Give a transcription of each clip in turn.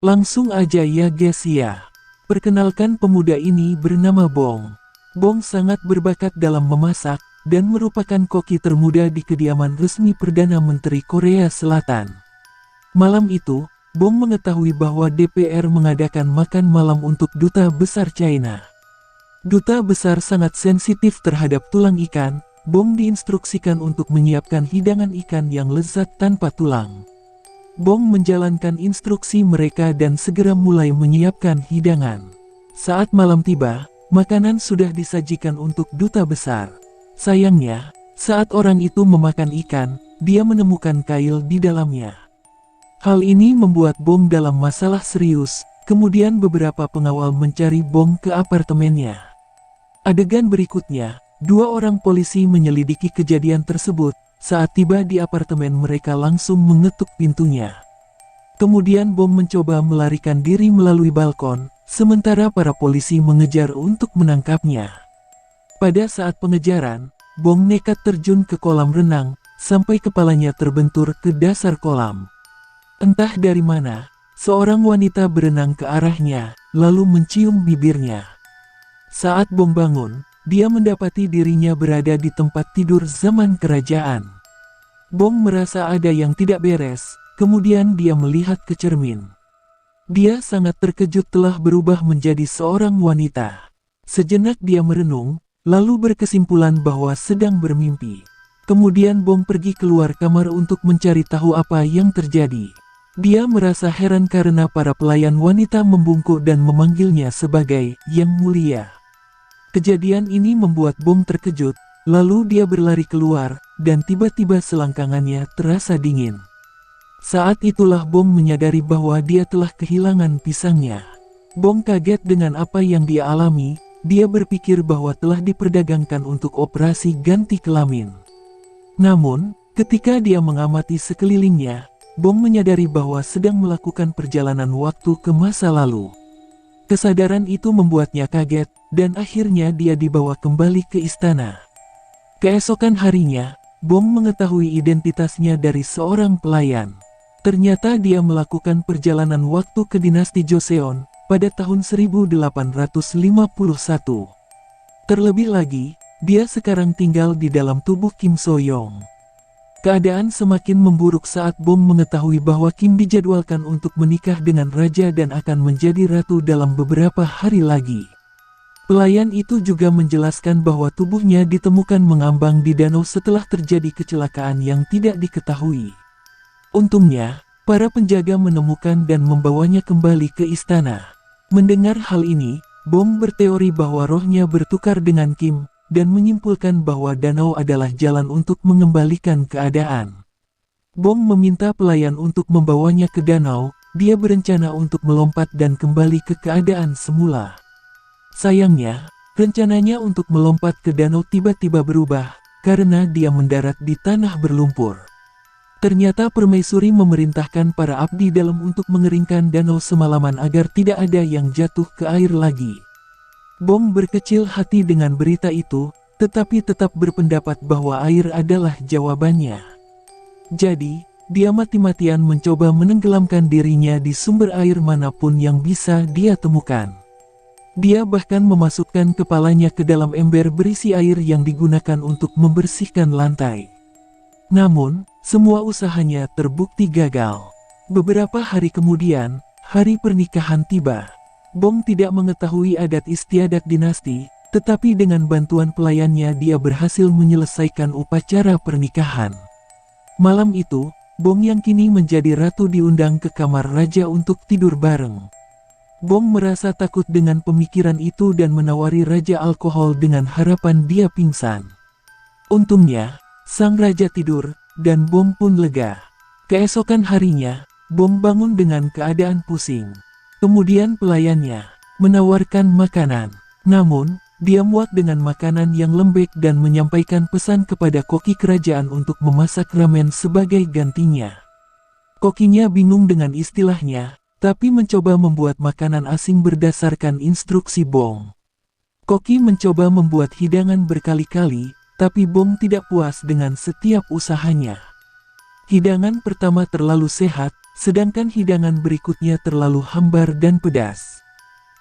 Langsung aja ya guys ya. Perkenalkan, pemuda ini bernama Bong. Bong sangat berbakat dalam memasak, dan merupakan koki termuda di kediaman resmi Perdana Menteri Korea Selatan. Malam itu, Bong mengetahui bahwa DPR mengadakan makan malam untuk Duta Besar China. Duta Besar sangat sensitif terhadap tulang ikan. Bong diinstruksikan untuk menyiapkan hidangan ikan yang lezat tanpa tulang. Bong menjalankan instruksi mereka dan segera mulai menyiapkan hidangan. Saat malam tiba, makanan sudah disajikan untuk Duta Besar. Sayangnya, saat orang itu memakan ikan, dia menemukan kail di dalamnya. Hal ini membuat Bong dalam masalah serius. Kemudian beberapa pengawal mencari Bong ke apartemennya. Adegan berikutnya, dua orang polisi menyelidiki kejadian tersebut. Saat tiba di apartemen, mereka langsung mengetuk pintunya. Kemudian Bong mencoba melarikan diri melalui balkon, sementara para polisi mengejar untuk menangkapnya. Pada saat pengejaran, Bong nekat terjun ke kolam renang, sampai kepalanya terbentur ke dasar kolam. Entah dari mana, seorang wanita berenang ke arahnya, lalu mencium bibirnya. Saat Bong bangun, dia mendapati dirinya berada di tempat tidur zaman kerajaan. Bong merasa ada yang tidak beres, kemudian dia melihat ke cermin. Dia sangat terkejut telah berubah menjadi seorang wanita. Sejenak dia merenung, lalu berkesimpulan bahwa sedang bermimpi. Kemudian Bong pergi keluar kamar untuk mencari tahu apa yang terjadi. Dia merasa heran karena para pelayan wanita membungkuk dan memanggilnya sebagai Yang Mulia. Kejadian ini membuat Bong terkejut, lalu dia berlari keluar, dan tiba-tiba selangkangannya terasa dingin. Saat itulah Bong menyadari bahwa dia telah kehilangan pisangnya. Bong kaget dengan apa yang dia alami. Dia berpikir bahwa telah diperdagangkan untuk operasi ganti kelamin. Namun, ketika dia mengamati sekelilingnya, Bong menyadari bahwa sedang melakukan perjalanan waktu ke masa lalu. Kesadaran itu membuatnya kaget, dan akhirnya dia dibawa kembali ke istana. Keesokan harinya, Bong mengetahui identitasnya dari seorang pelayan. Ternyata dia melakukan perjalanan waktu ke dinasti Joseon pada tahun 1851. Terlebih lagi, dia sekarang tinggal di dalam tubuh Kim So-young. Keadaan semakin memburuk saat Bong mengetahui bahwa Kim dijadwalkan untuk menikah dengan raja dan akan menjadi ratu dalam beberapa hari lagi. Pelayan itu juga menjelaskan bahwa tubuhnya ditemukan mengambang di danau setelah terjadi kecelakaan yang tidak diketahui. Untungnya, para penjaga menemukan dan membawanya kembali ke istana. Mendengar hal ini, Bong berteori bahwa rohnya bertukar dengan Kim, dan menyimpulkan bahwa danau adalah jalan untuk mengembalikan keadaan. Bong meminta pelayan untuk membawanya ke danau. Dia berencana untuk melompat dan kembali ke keadaan semula. Sayangnya, rencananya untuk melompat ke danau tiba-tiba berubah, karena dia mendarat di tanah berlumpur. Ternyata permaisuri memerintahkan para abdi dalam untuk mengeringkan danau semalaman agar tidak ada yang jatuh ke air lagi. Bong berkecil hati dengan berita itu, tetapi tetap berpendapat bahwa air adalah jawabannya. Jadi, dia mati-matian mencoba menenggelamkan dirinya di sumber air manapun yang bisa dia temukan. Dia bahkan memasukkan kepalanya ke dalam ember berisi air yang digunakan untuk membersihkan lantai. Namun, semua usahanya terbukti gagal. Beberapa hari kemudian, hari pernikahan tiba. Bong tidak mengetahui adat istiadat dinasti, tetapi dengan bantuan pelayannya dia berhasil menyelesaikan upacara pernikahan. Malam itu, Bong yang kini menjadi ratu diundang ke kamar raja untuk tidur bareng. Bong merasa takut dengan pemikiran itu dan menawari raja alkohol dengan harapan dia pingsan. Untungnya, sang raja tidur, dan Bong pun lega. Keesokan harinya, Bong bangun dengan keadaan pusing. Kemudian pelayannya menawarkan makanan. Namun, dia muak dengan makanan yang lembek dan menyampaikan pesan kepada koki kerajaan untuk memasak ramen sebagai gantinya. Kokinya bingung dengan istilahnya, tapi mencoba membuat makanan asing berdasarkan instruksi Bong. Koki mencoba membuat hidangan berkali-kali, tapi Bong tidak puas dengan setiap usahanya. Hidangan pertama terlalu sehat, sedangkan hidangan berikutnya terlalu hambar dan pedas.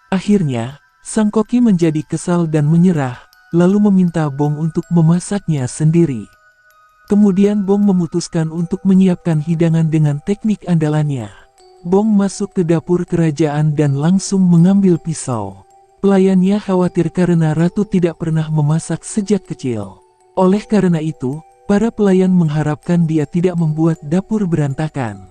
Akhirnya, sang koki menjadi kesal dan menyerah, lalu meminta Bong untuk memasaknya sendiri. Kemudian Bong memutuskan untuk menyiapkan hidangan dengan teknik andalannya. Bong masuk ke dapur kerajaan dan langsung mengambil pisau. Pelayannya khawatir karena ratu tidak pernah memasak sejak kecil. Oleh karena itu, para pelayan mengharapkan dia tidak membuat dapur berantakan.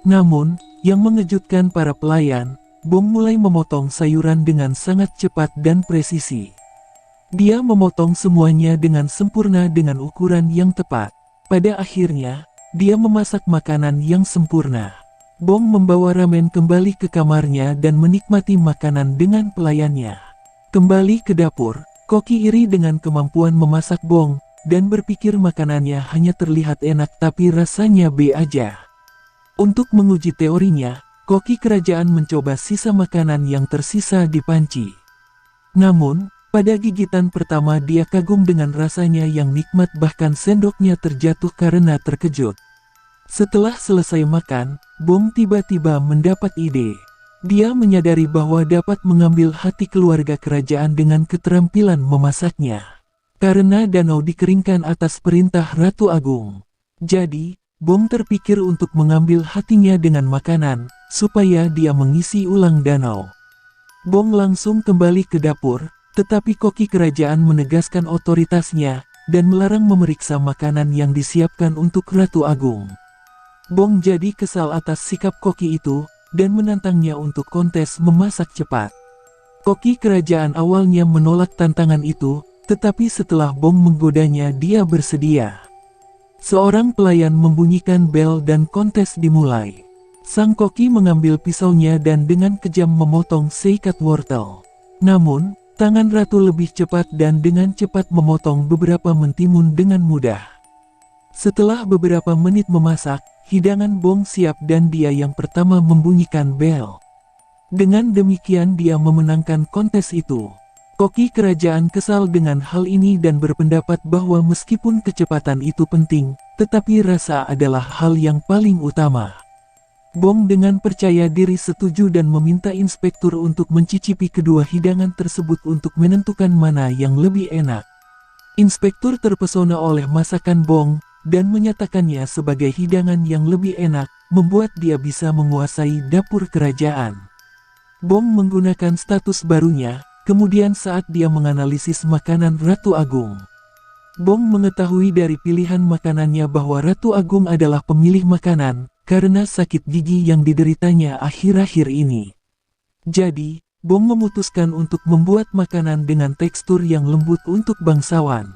Namun, yang mengejutkan para pelayan, Bong mulai memotong sayuran dengan sangat cepat dan presisi. Dia memotong semuanya dengan sempurna dengan ukuran yang tepat. Pada akhirnya, dia memasak makanan yang sempurna. Bong membawa ramen kembali ke kamarnya dan menikmati makanan dengan pelayannya. Kembali ke dapur, koki iri dengan kemampuan memasak Bong, dan berpikir makanannya hanya terlihat enak tapi rasanya B aja. Untuk menguji teorinya, koki kerajaan mencoba sisa makanan yang tersisa di panci. Namun, pada gigitan pertama dia kagum dengan rasanya yang nikmat, bahkan sendoknya terjatuh karena terkejut. Setelah selesai makan, Bong tiba-tiba mendapat ide. Dia menyadari bahwa dapat mengambil hati keluarga kerajaan dengan keterampilan memasaknya. Karena danau dikeringkan atas perintah Ratu Agung. Jadi, Bong terpikir untuk mengambil hatinya dengan makanan, supaya dia mengisi ulang danau. Bong langsung kembali ke dapur, tetapi koki kerajaan menegaskan otoritasnya, dan melarang memeriksa makanan yang disiapkan untuk Ratu Agung. Bong jadi kesal atas sikap koki itu, dan menantangnya untuk kontes memasak cepat. Koki kerajaan awalnya menolak tantangan itu, tetapi setelah Bong menggodanya dia bersedia. Seorang pelayan membunyikan bel dan kontes dimulai. Sang koki mengambil pisaunya dan dengan kejam memotong seikat wortel. Namun, tangan ratu lebih cepat dan dengan cepat memotong beberapa mentimun dengan mudah. Setelah beberapa menit memasak, hidangan Bong siap dan dia yang pertama membunyikan bel. Dengan demikian dia memenangkan kontes itu. Koki kerajaan kesal dengan hal ini dan berpendapat bahwa meskipun kecepatan itu penting, tetapi rasa adalah hal yang paling utama. Bong dengan percaya diri setuju dan meminta inspektur untuk mencicipi kedua hidangan tersebut untuk menentukan mana yang lebih enak. Inspektur terpesona oleh masakan Bong, dan menyatakannya sebagai hidangan yang lebih enak, membuat dia bisa menguasai dapur kerajaan. Bong menggunakan status barunya. Kemudian saat dia menganalisis makanan Ratu Agung, Bong mengetahui dari pilihan makanannya bahwa Ratu Agung adalah pemilih makanan, karena sakit gigi yang dideritanya akhir-akhir ini. Jadi, Bong memutuskan untuk membuat makanan dengan tekstur yang lembut untuk bangsawan.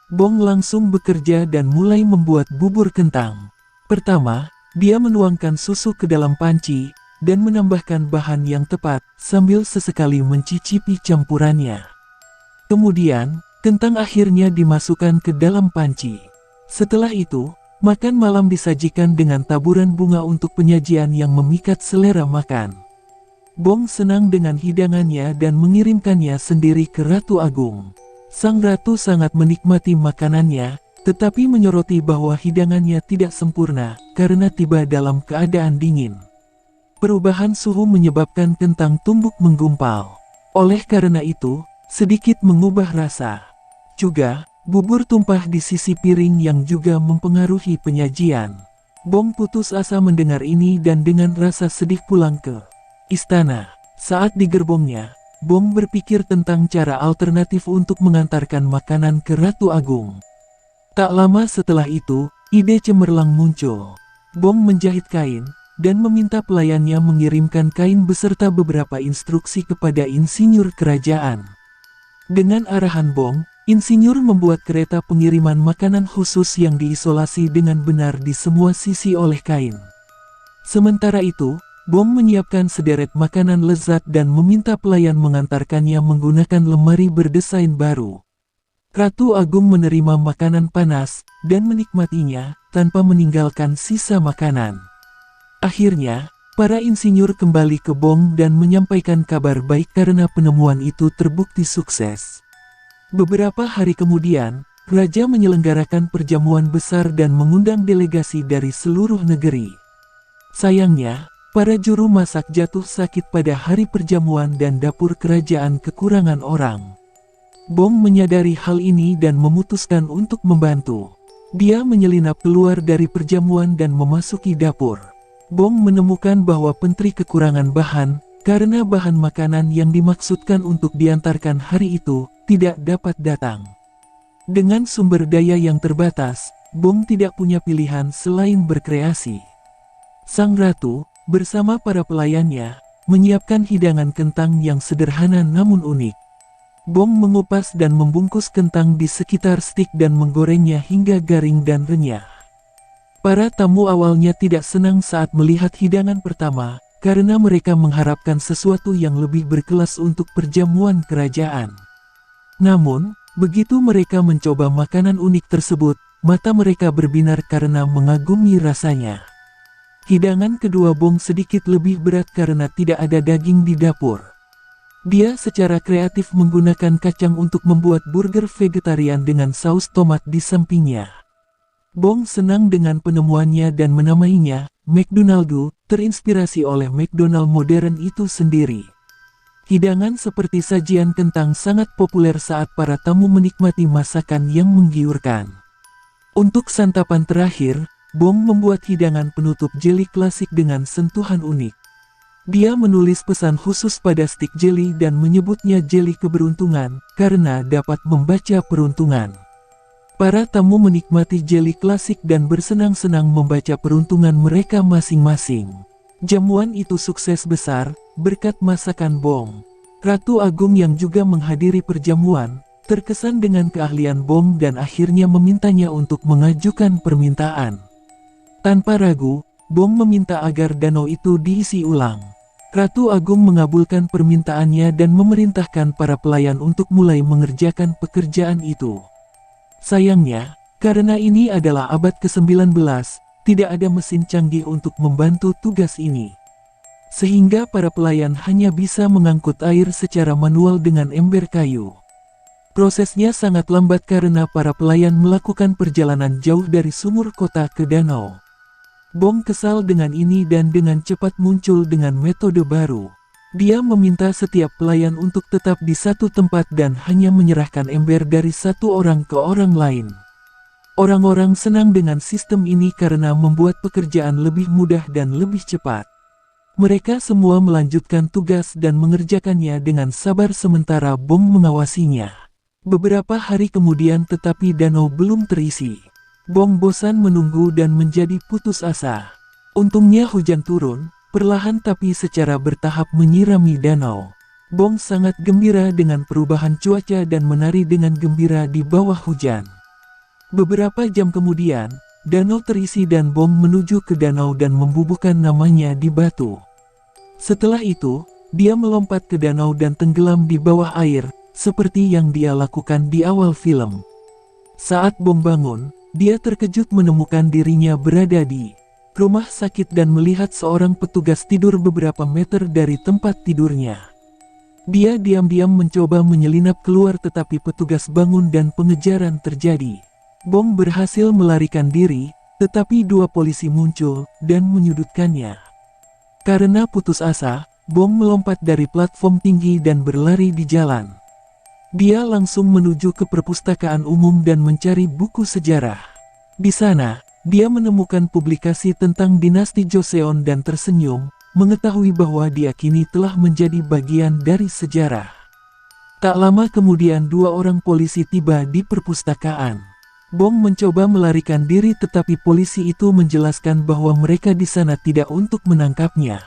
Bong langsung bekerja dan mulai membuat bubur kentang. Pertama, dia menuangkan susu ke dalam panci, dan menambahkan bahan yang tepat, sambil sesekali mencicipi campurannya. Kemudian, kentang akhirnya dimasukkan ke dalam panci. Setelah itu, makan malam disajikan dengan taburan bunga untuk penyajian yang memikat selera makan. Bong senang dengan hidangannya dan mengirimkannya sendiri ke Ratu Agung. Sang ratu sangat menikmati makanannya, tetapi menyoroti bahwa hidangannya tidak sempurna, karena tiba dalam keadaan dingin. Perubahan suhu menyebabkan kentang tumbuk menggumpal. Oleh karena itu, sedikit mengubah rasa. Juga, bubur tumpah di sisi piring yang juga mempengaruhi penyajian. Bong putus asa mendengar ini dan dengan rasa sedih pulang ke istana. Saat di gerbongnya, Bong berpikir tentang cara alternatif untuk mengantarkan makanan ke Ratu Agung. Tak lama setelah itu, ide cemerlang muncul. Bong menjahit kain, dan meminta pelayannya mengirimkan kain beserta beberapa instruksi kepada insinyur kerajaan. Dengan arahan Bong, insinyur membuat kereta pengiriman makanan khusus yang diisolasi dengan benar di semua sisi oleh kain. Sementara itu, Bong menyiapkan sederet makanan lezat dan meminta pelayan mengantarkannya menggunakan lemari berdesain baru. Ratu Agung menerima makanan panas, dan menikmatinya, tanpa meninggalkan sisa makanan. Akhirnya, para insinyur kembali ke Bong dan menyampaikan kabar baik karena penemuan itu terbukti sukses. Beberapa hari kemudian, Raja menyelenggarakan perjamuan besar dan mengundang delegasi dari seluruh negeri. Sayangnya, para juru masak jatuh sakit pada hari perjamuan dan dapur kerajaan kekurangan orang. Bong menyadari hal ini dan memutuskan untuk membantu. Dia menyelinap keluar dari perjamuan dan memasuki dapur. Bong menemukan bahwa Pentri kekurangan bahan, karena bahan makanan yang dimaksudkan untuk diantarkan hari itu, tidak dapat datang. Dengan sumber daya yang terbatas, Bong tidak punya pilihan selain berkreasi. Sang ratu, bersama para pelayannya, menyiapkan hidangan kentang yang sederhana namun unik. Bong mengupas dan membungkus kentang di sekitar stik dan menggorengnya hingga garing dan renyah. Para tamu awalnya tidak senang saat melihat hidangan pertama, karena mereka mengharapkan sesuatu yang lebih berkelas untuk perjamuan kerajaan. Namun, begitu mereka mencoba makanan unik tersebut, mata mereka berbinar karena mengagumi rasanya. Hidangan kedua Bong sedikit lebih berat karena tidak ada daging di dapur. Dia secara kreatif menggunakan kacang untuk membuat burger vegetarian dengan saus tomat di sampingnya. Bong senang dengan penemuannya dan menamainya McDonald's, terinspirasi oleh McDonald modern itu sendiri. Hidangan seperti sajian kentang sangat populer saat para tamu menikmati masakan yang menggiurkan. Untuk santapan terakhir, Bong membuat hidangan penutup jeli klasik dengan sentuhan unik. Dia menulis pesan khusus pada stik jeli dan menyebutnya jeli keberuntungan, karena dapat membaca peruntungan. Para tamu menikmati jeli klasik dan bersenang-senang membaca peruntungan mereka masing-masing. Jamuan itu sukses besar, berkat masakan Bong. Ratu Agung yang juga menghadiri perjamuan, terkesan dengan keahlian Bong dan akhirnya memintanya untuk mengajukan permintaan. Tanpa ragu, Bong meminta agar danau itu diisi ulang. Ratu Agung mengabulkan permintaannya dan memerintahkan para pelayan untuk mulai mengerjakan pekerjaan itu. Sayangnya, karena ini adalah abad ke-19, tidak ada mesin canggih untuk membantu tugas ini. Sehingga para pelayan hanya bisa mengangkut air secara manual dengan ember kayu. Prosesnya sangat lambat karena para pelayan melakukan perjalanan jauh dari sumur kota ke danau. Bong kesal dengan ini dan dengan cepat muncul dengan metode baru. Dia meminta setiap pelayan untuk tetap di satu tempat dan hanya menyerahkan ember dari satu orang ke orang lain. Orang-orang senang dengan sistem ini karena membuat pekerjaan lebih mudah dan lebih cepat. Mereka semua melanjutkan tugas dan mengerjakannya dengan sabar sementara Bong mengawasinya. Beberapa hari kemudian tetapi danau belum terisi. Bong bosan menunggu dan menjadi putus asa. Untungnya hujan turun, perlahan tapi secara bertahap menyirami danau. Bong sangat gembira dengan perubahan cuaca dan menari dengan gembira di bawah hujan. Beberapa jam kemudian, danau terisi dan Bong menuju ke danau dan membubuhkan namanya di batu. Setelah itu, dia melompat ke danau dan tenggelam di bawah air, seperti yang dia lakukan di awal film. Saat Bong bangun, dia terkejut menemukan dirinya berada di rumah sakit dan melihat seorang petugas tidur beberapa meter dari tempat tidurnya. Dia diam-diam mencoba menyelinap keluar tetapi petugas bangun dan pengejaran terjadi. Bong berhasil melarikan diri, tetapi dua polisi muncul dan menyudutkannya. Karena putus asa, Bong melompat dari platform tinggi dan berlari di jalan. Dia langsung menuju ke perpustakaan umum dan mencari buku sejarah. Di sana, dia menemukan publikasi tentang dinasti Joseon dan tersenyum, mengetahui bahwa dia kini telah menjadi bagian dari sejarah. Tak lama kemudian dua orang polisi tiba di perpustakaan. Bong mencoba melarikan diri tetapi polisi itu menjelaskan bahwa mereka di sana tidak untuk menangkapnya.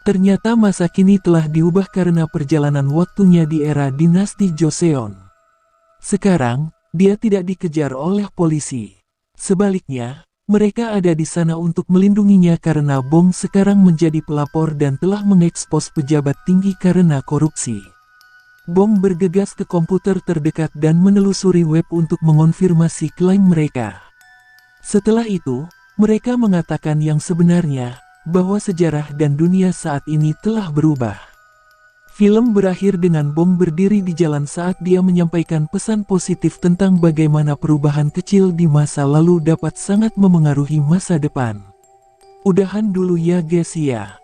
Ternyata masa kini telah diubah karena perjalanan waktunya di era dinasti Joseon. Sekarang, dia tidak dikejar oleh polisi. Sebaliknya, mereka ada di sana untuk melindunginya karena Bong sekarang menjadi pelapor dan telah mengekspos pejabat tinggi karena korupsi. Bong bergegas ke komputer terdekat dan menelusuri web untuk mengonfirmasi klaim mereka. Setelah itu, mereka mengatakan yang sebenarnya, bahwa sejarah dan dunia saat ini telah berubah. Film berakhir dengan Bong berdiri di jalan saat dia menyampaikan pesan positif tentang bagaimana perubahan kecil di masa lalu dapat sangat memengaruhi masa depan. Udahan dulu ya guys ya.